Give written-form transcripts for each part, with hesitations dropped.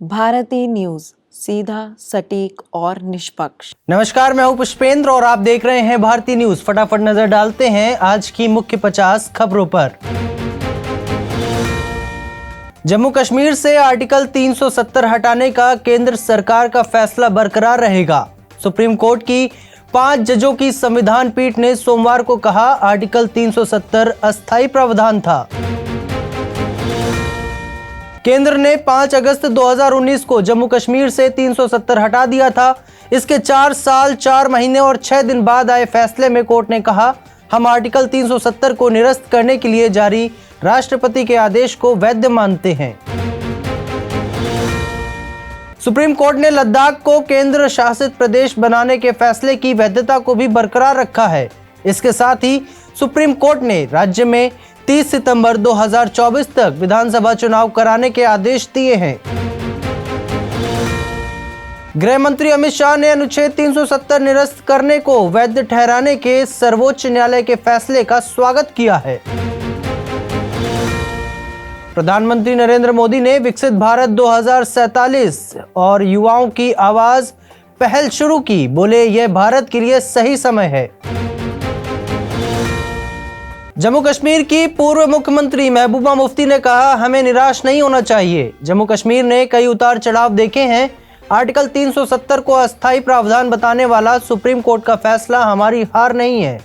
Bharti news, सीधा, सटीक और निष्पक्ष। नमस्कार, मैं हूं पुष्पेंद्र और आप देख रहे हैं भारती न्यूज। फटाफट नजर डालते हैं आज की मुख्य 50 खबरों पर। जम्मू कश्मीर से आर्टिकल 370 हटाने का केंद्र सरकार का फैसला बरकरार रहेगा। सुप्रीम कोर्ट की 5 जजों की संविधान पीठ ने सोमवार को कहा, आर्टिकल 370 अस्थायी प्रावधान था। केंद्र ने 5 अगस्त 2019 को जम्मू कश्मीर से 370 हटा दिया था। इसके 4 साल 4 महीने और 6 दिन बाद आए फैसले में कोर्ट ने कहा, हम आर्टिकल 370 को निरस्त करने के लिए जारी राष्ट्रपति के आदेश को वैध मानते हैं। सुप्रीम कोर्ट ने लद्दाख को केंद्र शासित प्रदेश बनाने के फैसले की वैधता को भी बरकरार रखा है। इसके साथ ही सुप्रीम कोर्ट ने राज्य में 30 सितंबर 2024 तक विधानसभा चुनाव कराने के आदेश दिए हैं। गृह मंत्री अमित शाह ने अनुच्छेद 370 निरस्त करने को वैध ठहराने के सर्वोच्च न्यायालय के फैसले का स्वागत किया है। प्रधानमंत्री नरेंद्र मोदी ने विकसित भारत 2047 और युवाओं की आवाज पहल शुरू की। बोले, यह भारत के लिए सही समय है। जम्मू कश्मीर की पूर्व मुख्यमंत्री महबूबा मुफ्ती ने कहा, हमें निराश नहीं होना चाहिए। जम्मू कश्मीर ने कई उतार चढ़ाव देखे हैं। आर्टिकल 370 को अस्थायी प्रावधान बताने वाला सुप्रीम कोर्ट का फैसला हमारी हार नहीं है।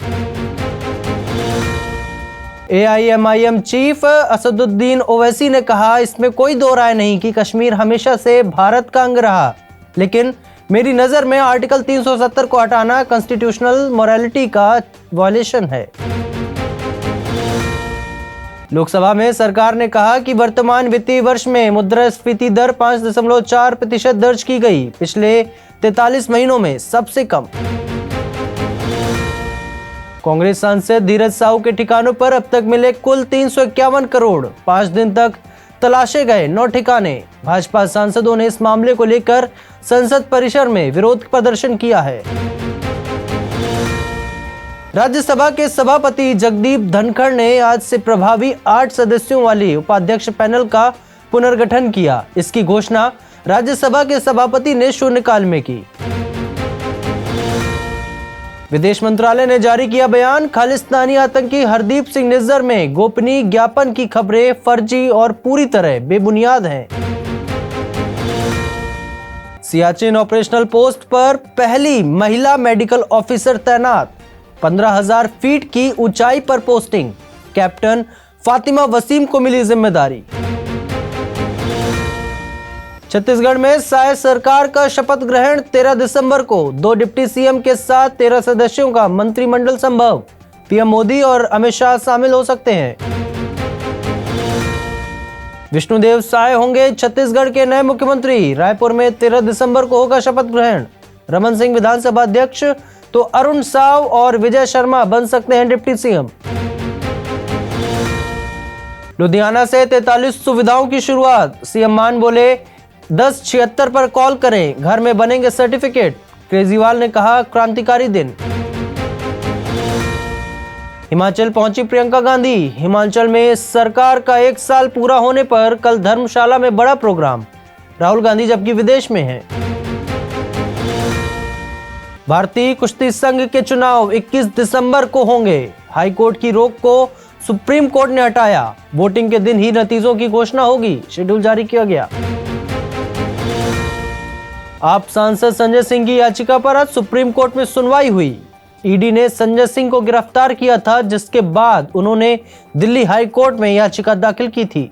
AIMIM चीफ असदुद्दीन ओवैसी ने कहा, इसमें कोई दो राय नहीं कि कश्मीर हमेशा से भारत का अंग रहा, लेकिन मेरी नजर में आर्टिकल 370 को हटाना कॉन्स्टिट्यूशनल मोरालिटी का वायलेशन है। लोकसभा में सरकार ने कहा कि वर्तमान वित्तीय वर्ष में मुद्रास्फीति दर 5.4% दर्ज की गई, पिछले 43 महीनों में सबसे कम। कांग्रेस सांसद धीरज साहू के ठिकानों पर अब तक मिले कुल 351 करोड़। 5 दिन तक तलाशे गए 9 ठिकाने। भाजपा सांसदों ने इस मामले को लेकर संसद परिसर में विरोध प्रदर्शन किया है। राज्यसभा के सभापति जगदीप धनखड़ ने आज से प्रभावी 8 सदस्यों वाली उपाध्यक्ष पैनल का पुनर्गठन किया। इसकी घोषणा राज्यसभा के सभापति ने शून्यकाल में की। विदेश मंत्रालय ने जारी किया बयान, खालिस्तानी आतंकी हरदीप सिंह निज्जर में गोपनीय ज्ञापन की खबरें फर्जी और पूरी तरह बेबुनियाद हैं। सियाचिन ऑपरेशनल पोस्ट पर पहली महिला मेडिकल ऑफिसर तैनात। 15,000 फीट की ऊंचाई पर पोस्टिंग। कैप्टन फातिमा वसीम को मिली जिम्मेदारी। छत्तीसगढ़ में साय सरकार का शपथ ग्रहण 13 दिसंबर को। 2 डिप्टी सीएम के साथ 13 सदस्यों का मंत्रिमंडल संभव। पीएम मोदी और अमित शाह शामिल हो सकते हैं। विष्णुदेव साय होंगे छत्तीसगढ़ के नए मुख्यमंत्री। रायपुर में 13 दिसंबर को होगा शपथ ग्रहण। रमन सिंह विधानसभा अध्यक्ष तो अरुण साव और विजय शर्मा बन सकते हैं डिप्टी सीएम। लुधियाना से 43 सुविधाओं की शुरुआत। सीएम मान बोले, 1076 पर कॉल करें, घर में बनेंगे सर्टिफिकेट। केजरीवाल ने कहा, क्रांतिकारी दिन। हिमाचल पहुंची प्रियंका गांधी। हिमाचल में सरकार का 1 साल पूरा होने पर कल धर्मशाला में बड़ा प्रोग्राम। राहुल गांधी जबकि विदेश में हैं। भारतीय कुश्ती संघ के चुनाव 21 दिसंबर को होंगे। हाईकोर्ट की रोक को सुप्रीम कोर्ट ने हटाया। वोटिंग के दिन ही नतीजों की घोषणा होगी, शेड्यूल जारी किया गया। आप सांसद संजय सिंह की याचिका पर आज सुप्रीम कोर्ट में सुनवाई हुई। ईडी ने संजय सिंह को गिरफ्तार किया था, जिसके बाद उन्होंने दिल्ली हाई कोर्ट में याचिका दाखिल की थी।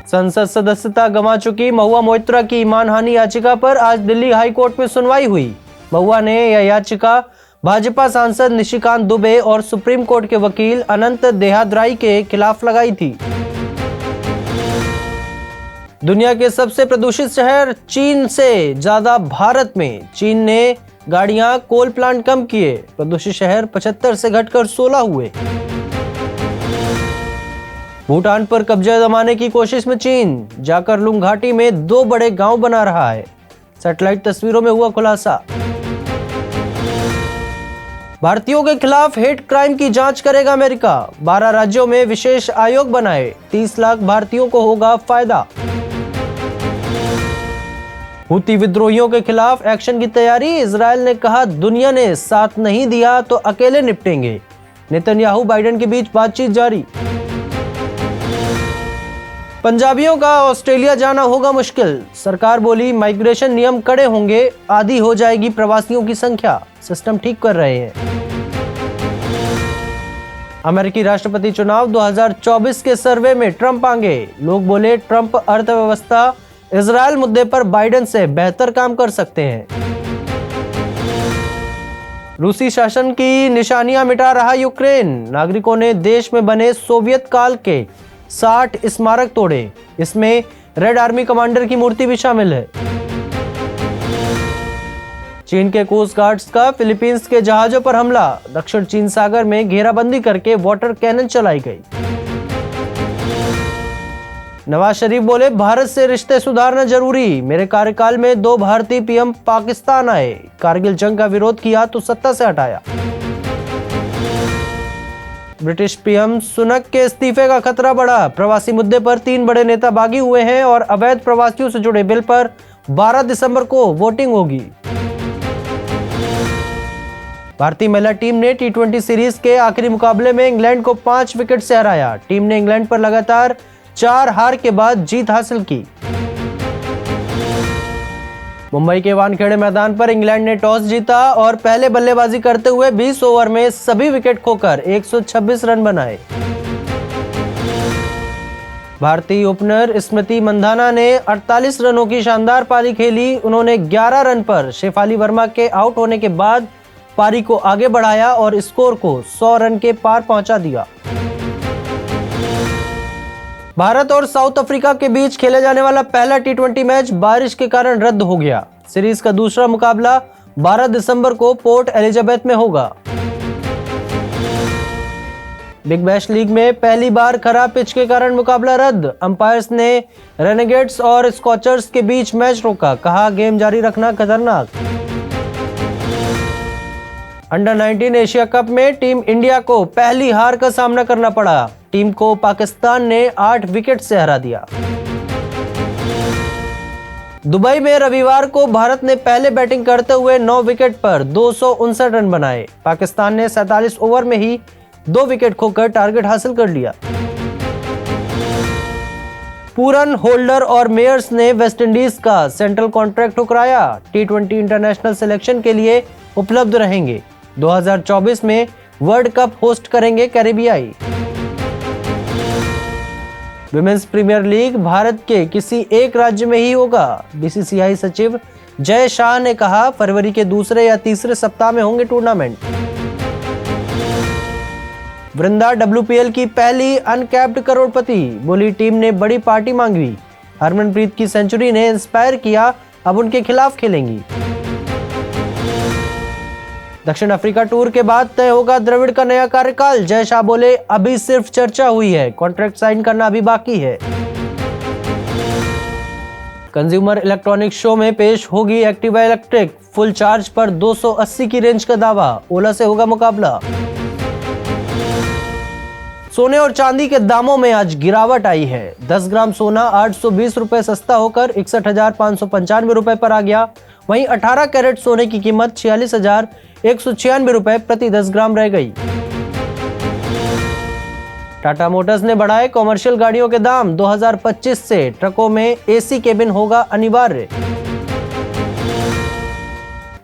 संसद सदस्यता गंवा चुकी महुआ मोइत्रा की मानहानि याचिका पर आज दिल्ली हाई कोर्ट में सुनवाई हुई। महुआ ने यह याचिका भाजपा सांसद निशिकांत दुबे और सुप्रीम कोर्ट के वकील अनंत देहाद्राई के खिलाफ लगाई थी। दुनिया के सबसे प्रदूषित शहर चीन से ज्यादा भारत में। चीन ने गाड़ियां, कोल प्लांट कम किए। प्रदूषित शहर 75 से घटकर 16 हुए। भूटान पर कब्जा जमाने की कोशिश में चीन। जाकरलुंग घाटी में 2 बड़े गांव बना रहा है। सैटेलाइट तस्वीरों में हुआ खुलासा। भारतीयों के खिलाफ हेट क्राइम की जांच करेगा अमेरिका। 12 राज्यों में विशेष आयोग बनाए। 30 लाख भारतीयों को होगा फायदा। हुती विद्रोहियों के खिलाफ एक्शन की तैयारी। इजरायल ने कहा दुनिया ने साथ नहीं दिया तो अकेले निपटेंगे। नेतन्याहू बाइडेन के बीच बातचीत जारी। पंजाबियों का ऑस्ट्रेलिया जाना होगा मुश्किल। सरकार बोली माइग्रेशन नियम कड़े होंगे, आधी हो जाएगी प्रवासियों की संख्या। सिस्टम ठीक कर रहे हैं। अमेरिकी राष्ट्रपति चुनाव 2024 के सर्वे में ट्रंप आगे। लोग बोले ट्रंप अर्थव्यवस्था इजरायल मुद्दे पर बाइडेन से बेहतर काम कर सकते हैं। रूसी शासन की निशानियां मिटा रहा यूक्रेन। नागरिकों ने देश में बने सोवियत काल के 60 स्मारक तोड़े। इसमें रेड आर्मी कमांडर की मूर्ति भी शामिल है। चीन के कोस्ट गार्ड्स का फिलीपींस के जहाजों पर हमला। दक्षिण चीन सागर में घेराबंदी करके वाटर कैनन चलाई गई। नवाज शरीफ बोले भारत से रिश्ते सुधारना जरूरी। मेरे कार्यकाल में 2 भारतीय पीएम पाकिस्तान आए। कारगिल जंग का विरोध किया तो सत्ता से हटाया। ब्रिटिश पीएम सुनक के इस्तीफे का खतरा बढ़ा। प्रवासी मुद्दे पर 3 बड़े नेता बागी हुए हैं और अवैध प्रवासियों से जुड़े बिल पर 12 दिसंबर को वोटिंग होगी। भारतीय महिला टीम ने T20 सीरीज के आखिरी मुकाबले में इंग्लैंड को 5 विकेट से हराया। टीम ने इंग्लैंड पर लगातार 4 हार के बाद जीत हासिल की। मुंबई के वानखेड़े मैदान पर इंग्लैंड ने टॉस जीता और पहले बल्लेबाजी करते हुए 20 ओवर में सभी विकेट खोकर 126 रन बनाए। भारतीय ओपनर स्मृति मंधाना ने 48 रनों की शानदार पारी खेली। उन्होंने 11 रन पर शेफाली वर्मा के आउट होने के बाद पारी को आगे बढ़ाया और स्कोर को 100 रन के पार पहुंचा दिया। भारत और साउथ अफ्रीका के बीच खेले जाने वाला पहला T20 मैच बारिश के कारण रद्द हो गया। सीरीज का दूसरा मुकाबला 12 दिसंबर को पोर्ट एलिजाबेथ में होगा। बिग बैश लीग में पहली बार खराब पिच के कारण मुकाबला रद्द। अंपायर्स ने रेनेगेड्स और स्कॉचर्स के बीच मैच रोका। कहा गेम जारी रखना खतरनाक। अंडर 19 एशिया कप में टीम इंडिया को पहली हार का सामना करना पड़ा। टीम को पाकिस्तान ने 8 विकेट से हरा दिया। दुबई में रविवार को भारत ने पहले बैटिंग करते हुए 9 विकेट पर 259 रन बनाए। पाकिस्तान ने 47 ओवर में ही 2 विकेट खोकर टारगेट हासिल कर लिया। पूरन, होल्डर और मेयर्स ने वेस्टइंडीज का सेंट्रल कॉन्ट्रैक्ट ठुकराया। T20 इंटरनेशनल सिलेक्शन के लिए उपलब्ध रहेंगे। 2024 में वर्ल्ड कप होस्ट करेंगे कैरेबियाई। विमेंस प्रीमियर लीग भारत के किसी एक राज्य में ही होगा। बीसीसीआई सचिव जय शाह ने कहा फरवरी के दूसरे या तीसरे सप्ताह में होंगे टूर्नामेंट। वृंदा WPL की पहली अनकैप्ड करोड़पति। बोली टीम ने बड़ी पार्टी मांगी। हरमनप्रीत की सेंचुरी ने इंस्पायर किया, अब उनके खिलाफ खेलेंगी। दक्षिण अफ्रीका टूर के बाद तय होगा द्रविड़ का नया कार्यकाल। जय शाह बोले अभी सिर्फ चर्चा हुई है, कॉन्ट्रैक्ट साइन करना अभी बाकी है। कंज्यूमर इलेक्ट्रॉनिक्स शो में पेश होगी एक्टिवा इलेक्ट्रिक। फुल चार्ज पर 280 की रेंज का दावा। ओला से होगा मुकाबला। सोने और चांदी के दामों में आज गिरावट आई है। 10 ग्राम सोना 820 रुपए सस्ता होकर 61,595 रुपए पर आ गया। वहीं 18 कैरेट सोने की कीमत 46,196 रुपए प्रति 10 ग्राम रह गई। टाटा मोटर्स ने बढ़ाए कॉमर्शियल गाड़ियों के दाम। 2025 से ट्रकों में एसी केबिन होगा अनिवार्य।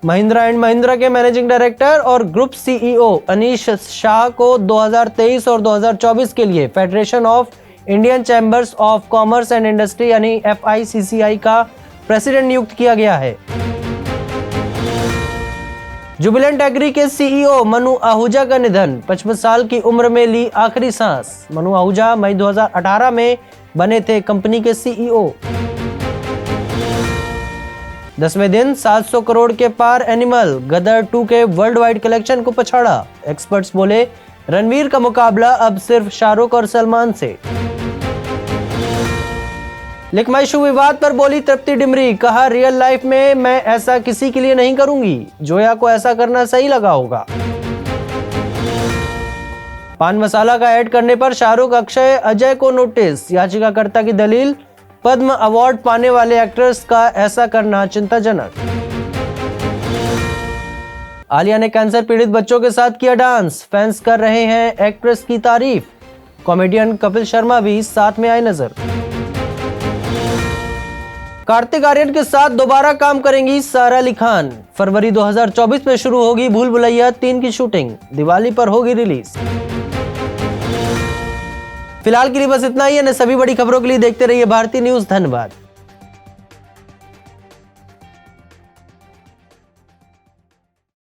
महिंद्रा एंड महिंद्रा के मैनेजिंग डायरेक्टर और ग्रुप सीईओ अनीश शाह को 2023 और 2024 के लिए federation of Indian chambers of commerce and industry यानी FICCI का प्रेसिडेंट नियुक्त किया गया है। जुबिलेंट एग्री के सीईओ मनु आहूजा का निधन। 55 साल की उम्र में ली आखिरी सांस। मनु आहूजा मई 2018 में बने थे कंपनी के सीईओ। 10वें दिन 700 करोड़ के पार एनिमल। गदर 2 के वर्ल्ड वाइड कलेक्शन को पछाड़ा। एक्सपर्ट्स बोले रणवीर का मुकाबला अब सिर्फ शाहरुख और सलमान से। लिखमाइशू विवाद पर बोली तृप्ति डिमरी। कहा रियल लाइफ में मैं ऐसा किसी के लिए नहीं करूंगी। जोया को ऐसा करना सही लगा होगा। पान मसाला का ऐड करने पर शाहरुख अक्षय अजय को नोटिस, याचिकाकर्ता की दलील, पद्म अवार्ड पाने वाले एक्ट्रेस का ऐसा करना चिंताजनक। आलिया ने कैंसर पीड़ित बच्चों के साथ किया डांस, फैंस कर रहे हैं एक्ट्रेस की तारीफ। कॉमेडियन कपिल शर्मा भी साथ में आए नजर। कार्तिक आर्यन के साथ दोबारा काम करेंगी सारा अली खान। फरवरी 2024 में शुरू होगी भूल भुलैया 3 की शूटिंग, दिवाली पर होगी रिलीज। फिलहाल के लिए बस इतना ही है। सभी बड़ी खबरों के लिए देखते रहिए भारती न्यूज। धन्यवाद।